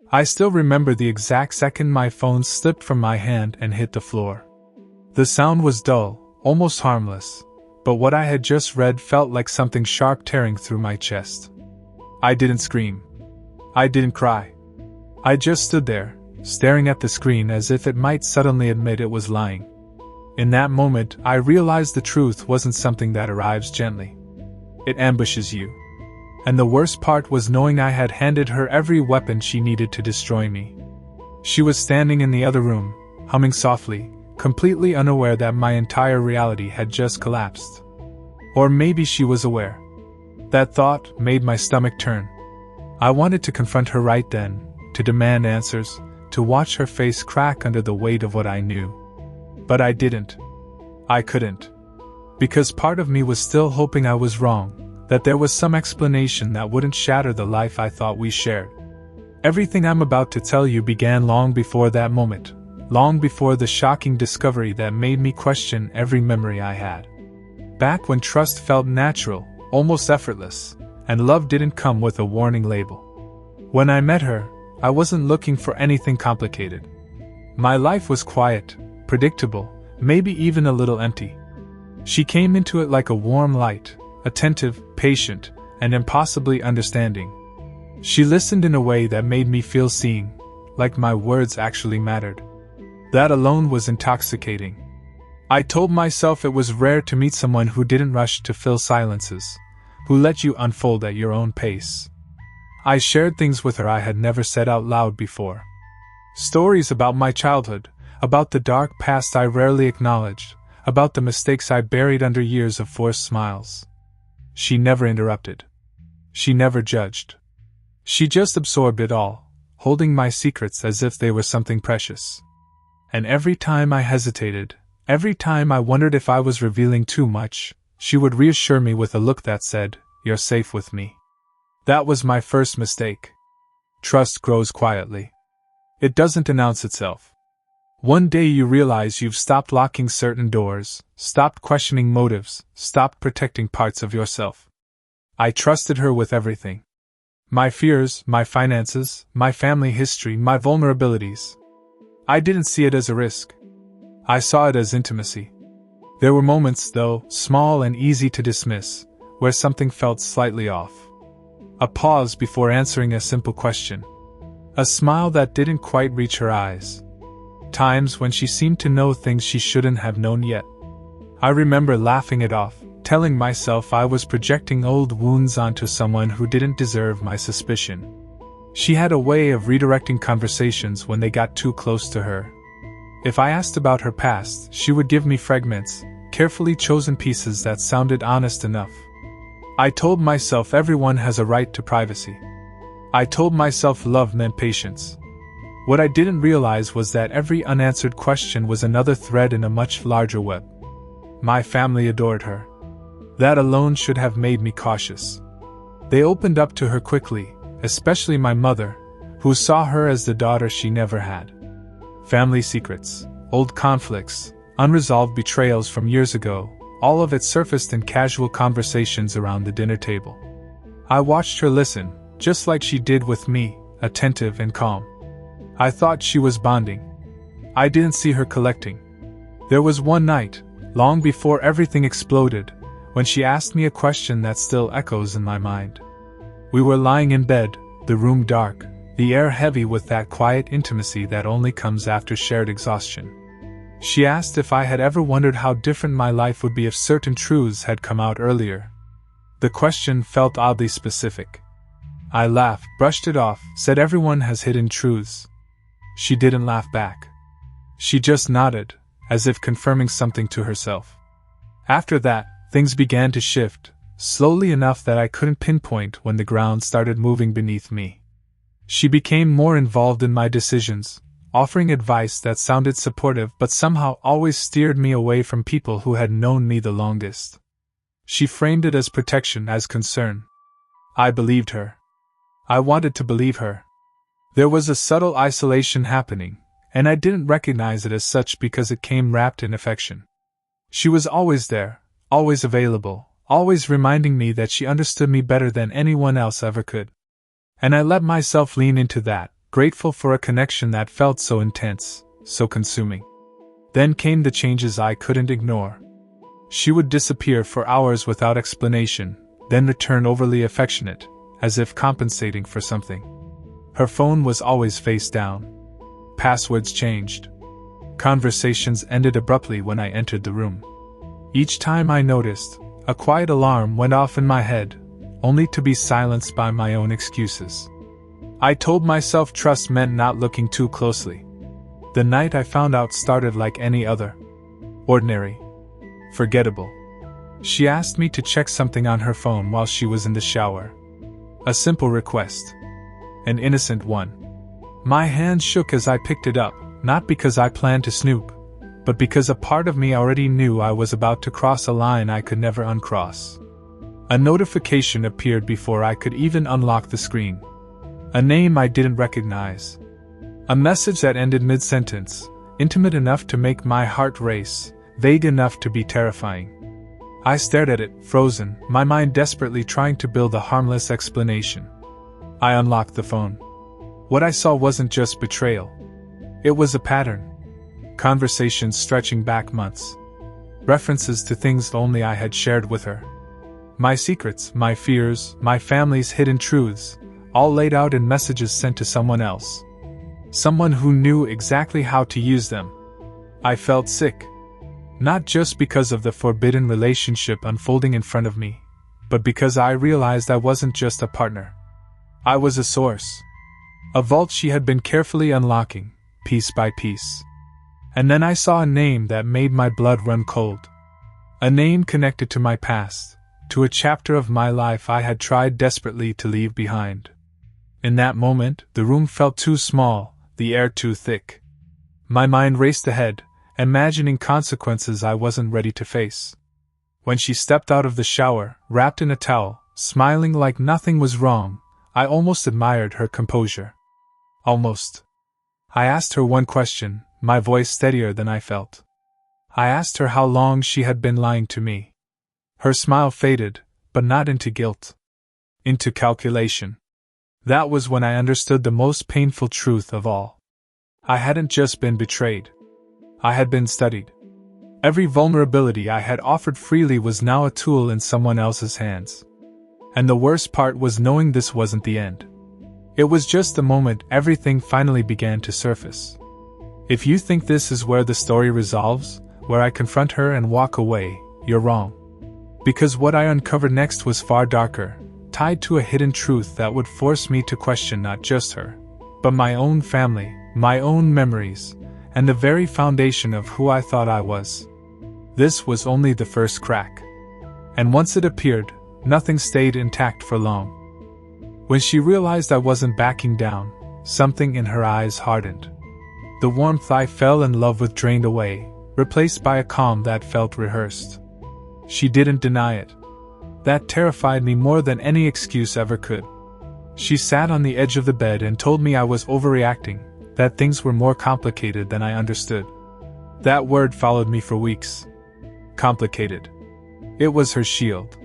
I still remember the exact second my phone slipped from my hand and hit the floor. The sound was dull, almost harmless, but what I had just read felt like something sharp tearing through my chest. I didn't scream. I didn't cry. I just stood there, staring at the screen as if it might suddenly admit it was lying. In that moment, I realized the truth wasn't something that arrives gently. It ambushes you. And the worst part was knowing I had handed her every weapon she needed to destroy me. She was standing in the other room, humming softly, completely unaware that my entire reality had just collapsed. Or maybe she was aware. That thought made my stomach turn. I wanted to confront her right then, to demand answers, to watch her face crack under the weight of what I knew. But I didn't. I couldn't. Because part of me was still hoping I was wrong, that there was some explanation that wouldn't shatter the life I thought we shared. Everything I'm about to tell you began long before that moment, long before the shocking discovery that made me question every memory I had. Back when trust felt natural, almost effortless, and love didn't come with a warning label. When I met her, I wasn't looking for anything complicated. My life was quiet, predictable, maybe even a little empty. She came into it like a warm light, attentive, patient, and impossibly understanding. She listened in a way that made me feel seen, like my words actually mattered. That alone was intoxicating. I told myself it was rare to meet someone who didn't rush to fill silences, who let you unfold at your own pace. I shared things with her I had never said out loud before. Stories about my childhood, about the dark past I rarely acknowledged, about the mistakes I buried under years of forced smiles. She never interrupted. She never judged. She just absorbed it all, holding my secrets as if they were something precious. And every time I hesitated, every time I wondered if I was revealing too much, she would reassure me with a look that said, "You're safe with me." That was my first mistake. Trust grows quietly. It doesn't announce itself. One day you realize you've stopped locking certain doors, stopped questioning motives, stopped protecting parts of yourself. I trusted her with everything. My fears, my finances, my family history, my vulnerabilities. I didn't see it as a risk. I saw it as intimacy. There were moments, though, small and easy to dismiss, where something felt slightly off. A pause before answering a simple question. A smile that didn't quite reach her eyes. Times when she seemed to know things she shouldn't have known yet. I remember laughing it off, telling myself I was projecting old wounds onto someone who didn't deserve my suspicion. She had a way of redirecting conversations when they got too close to her. If I asked about her past, she would give me fragments, carefully chosen pieces that sounded honest enough. I told myself everyone has a right to privacy. I told myself love meant patience. What I didn't realize was that every unanswered question was another thread in a much larger web. My family adored her. That alone should have made me cautious. They opened up to her quickly, especially my mother, who saw her as the daughter she never had. Family secrets, old conflicts, unresolved betrayals from years ago, all of it surfaced in casual conversations around the dinner table. I watched her listen, just like she did with me, attentive and calm. I thought she was bonding. I didn't see her collecting. There was one night, long before everything exploded, when she asked me a question that still echoes in my mind. We were lying in bed, the room dark, the air heavy with that quiet intimacy that only comes after shared exhaustion. She asked if I had ever wondered how different my life would be if certain truths had come out earlier. The question felt oddly specific. I laughed, brushed it off, said everyone has hidden truths. She didn't laugh back. She just nodded, as if confirming something to herself. After that, things began to shift, slowly enough that I couldn't pinpoint when the ground started moving beneath me. She became more involved in my decisions, offering advice that sounded supportive but somehow always steered me away from people who had known me the longest. She framed it as protection, as concern. I believed her. I wanted to believe her. There was a subtle isolation happening, and I didn't recognize it as such because it came wrapped in affection. She was always there, always available, always reminding me that she understood me better than anyone else ever could. And I let myself lean into that, grateful for a connection that felt so intense, so consuming. Then came the changes I couldn't ignore. She would disappear for hours without explanation, then return overly affectionate, as if compensating for something. Her phone was always face down. Passwords changed. Conversations ended abruptly when I entered the room. Each time I noticed, a quiet alarm went off in my head, only to be silenced by my own excuses. I told myself trust meant not looking too closely. The night I found out started like any other. Ordinary. Forgettable. She asked me to check something on her phone while she was in the shower. A simple request. An innocent one. My hand shook as I picked it up, not because I planned to snoop, but because a part of me already knew I was about to cross a line I could never uncross. A notification appeared before I could even unlock the screen. A name I didn't recognize. A message that ended mid-sentence, intimate enough to make my heart race, vague enough to be terrifying. I stared at it, frozen, my mind desperately trying to build a harmless explanation. I unlocked the phone. What I saw wasn't just betrayal. It was a pattern. Conversations stretching back months. References to things only I had shared with her. My secrets, my fears, my family's hidden truths, all laid out in messages sent to someone else. Someone who knew exactly how to use them. I felt sick. Not just because of the forbidden relationship unfolding in front of me, but because I realized I wasn't just a partner. I was a source. A vault she had been carefully unlocking, piece by piece. And then I saw a name that made my blood run cold. A name connected to my past, to a chapter of my life I had tried desperately to leave behind. In that moment, the room felt too small, the air too thick. My mind raced ahead, imagining consequences I wasn't ready to face. When she stepped out of the shower, wrapped in a towel, smiling like nothing was wrong, I almost admired her composure. Almost. I asked her one question, my voice steadier than I felt. I asked her how long she had been lying to me. Her smile faded, but not into guilt. Into calculation. That was when I understood the most painful truth of all. I hadn't just been betrayed. I had been studied. Every vulnerability I had offered freely was now a tool in someone else's hands. And the worst part was knowing this wasn't the end. It was just the moment everything finally began to surface. If you think this is where the story resolves, where I confront her and walk away, you're wrong. Because what I uncovered next was far darker, tied to a hidden truth that would force me to question not just her, but my own family, my own memories, and the very foundation of who I thought I was. This was only the first crack. And once it appeared, nothing stayed intact for long. When she realized I wasn't backing down, something in her eyes hardened. The warmth I fell in love with drained away, replaced by a calm that felt rehearsed. She didn't deny it. That terrified me more than any excuse ever could. She sat on the edge of the bed and told me I was overreacting, that things were more complicated than I understood. That word followed me for weeks. Complicated. It was her shield.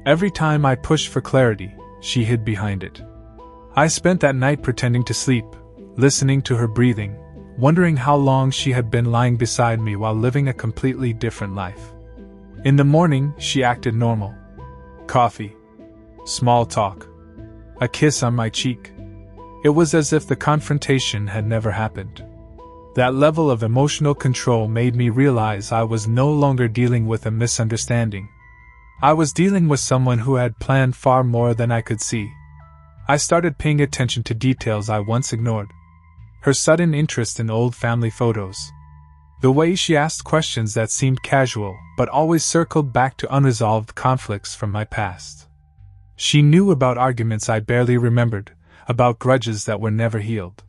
Every time I pushed for clarity, she hid behind it. I spent that night pretending to sleep, listening to her breathing, wondering how long she had been lying beside me while living a completely different life. In the morning, she acted normal. Coffee. Small talk. A kiss on my cheek. It was as if the confrontation had never happened. That level of emotional control made me realize I was no longer dealing with a misunderstanding. I was dealing with someone who had planned far more than I could see. I started paying attention to details I once ignored. Her sudden interest in old family photos. The way she asked questions that seemed casual, but always circled back to unresolved conflicts from my past. She knew about arguments I barely remembered, about grudges that were never healed.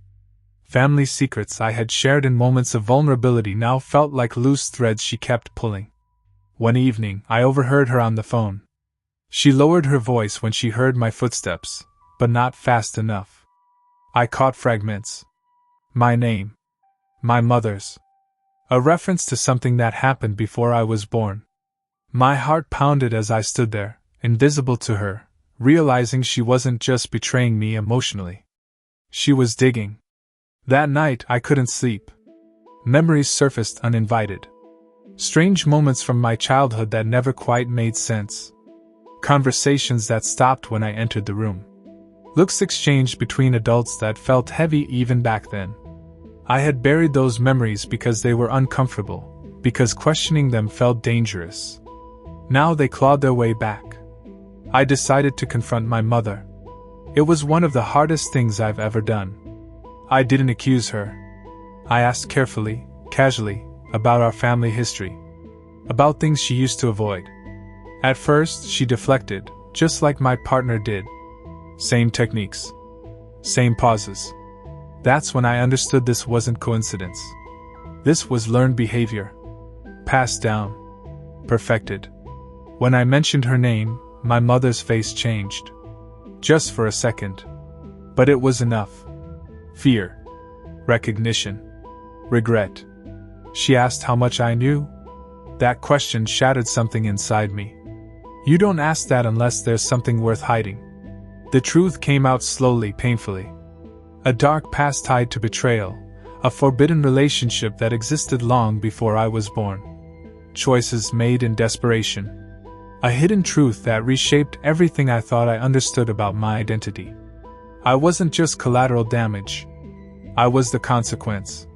Family secrets I had shared in moments of vulnerability now felt like loose threads she kept pulling. One evening, I overheard her on the phone. She lowered her voice when she heard my footsteps, but not fast enough. I caught fragments. My name. My mother's. A reference to something that happened before I was born. My heart pounded as I stood there, invisible to her, realizing she wasn't just betraying me emotionally. She was digging. That night I couldn't sleep. Memories surfaced uninvited. Strange moments from my childhood that never quite made sense. Conversations that stopped when I entered the room. Looks exchanged between adults that felt heavy even back then. I had buried those memories because they were uncomfortable, because questioning them felt dangerous. Now they clawed their way back. I decided to confront my mother. It was one of the hardest things I've ever done. I didn't accuse her. I asked carefully, casually, about our family history. About things she used to avoid. At first, she deflected, just like my partner did. Same techniques. Same pauses. That's when I understood this wasn't coincidence. This was learned behavior. Passed down. Perfected. When I mentioned her name, my mother's face changed. Just for a second. But it was enough. Fear. Recognition. Regret. She asked how much I knew. That question shattered something inside me. You don't ask that unless there's something worth hiding. The truth came out slowly, painfully. A dark past tied to betrayal, a forbidden relationship that existed long before I was born. Choices made in desperation. A hidden truth that reshaped everything I thought I understood about my identity. I wasn't just collateral damage. I was the consequence.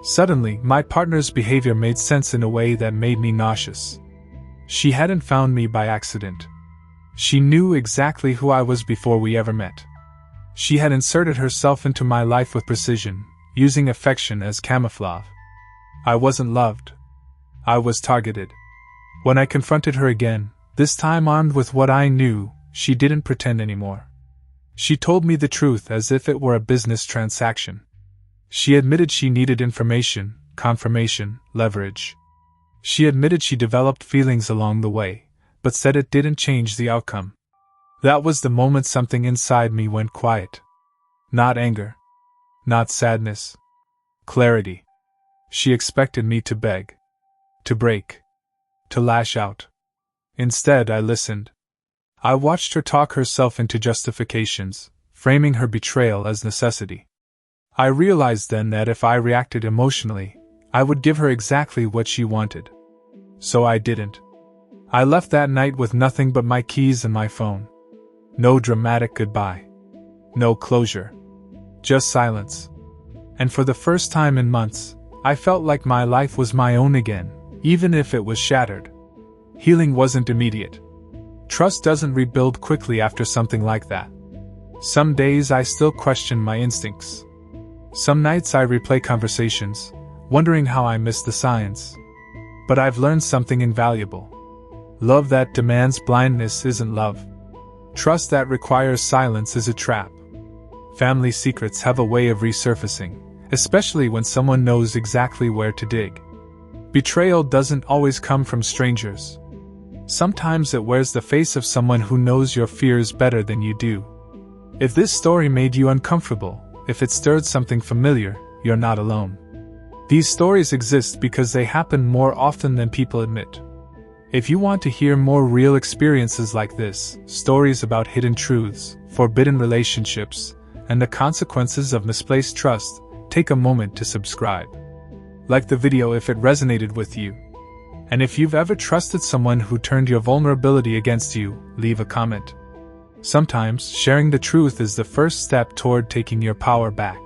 Suddenly, my partner's behavior made sense in a way that made me nauseous. She hadn't found me by accident. She knew exactly who I was before we ever met. She had inserted herself into my life with precision, using affection as camouflage. I wasn't loved. I was targeted. When I confronted her again, this time armed with what I knew, she didn't pretend anymore. She told me the truth as if it were a business transaction. She admitted she needed information, confirmation, leverage. She admitted she developed feelings along the way, but said it didn't change the outcome. That was the moment something inside me went quiet. Not anger. Not sadness. Clarity. She expected me to beg. To break. To lash out. Instead, I listened. I watched her talk herself into justifications, framing her betrayal as necessity. I realized then that if I reacted emotionally, I would give her exactly what she wanted. So I didn't. I left that night with nothing but my keys and my phone. No dramatic goodbye. No closure. Just silence. And for the first time in months, I felt like my life was my own again, even if it was shattered. Healing wasn't immediate. Trust doesn't rebuild quickly after something like that. Some days I still question my instincts. Some nights I replay conversations, wondering how I missed the signs. But I've learned something invaluable. Love that demands blindness isn't love. Trust that requires silence is a trap. Family secrets have a way of resurfacing, especially when someone knows exactly where to dig. Betrayal doesn't always come from strangers. Sometimes it wears the face of someone who knows your fears better than you do. If this story made you uncomfortable, if it stirred something familiar, you're not alone. These stories exist because they happen more often than people admit. If you want to hear more real experiences like this, stories about hidden truths, forbidden relationships, and the consequences of misplaced trust, take a moment to subscribe. Like the video if it resonated with you. And if you've ever trusted someone who turned your vulnerability against you, leave a comment. Sometimes, sharing the truth is the first step toward taking your power back.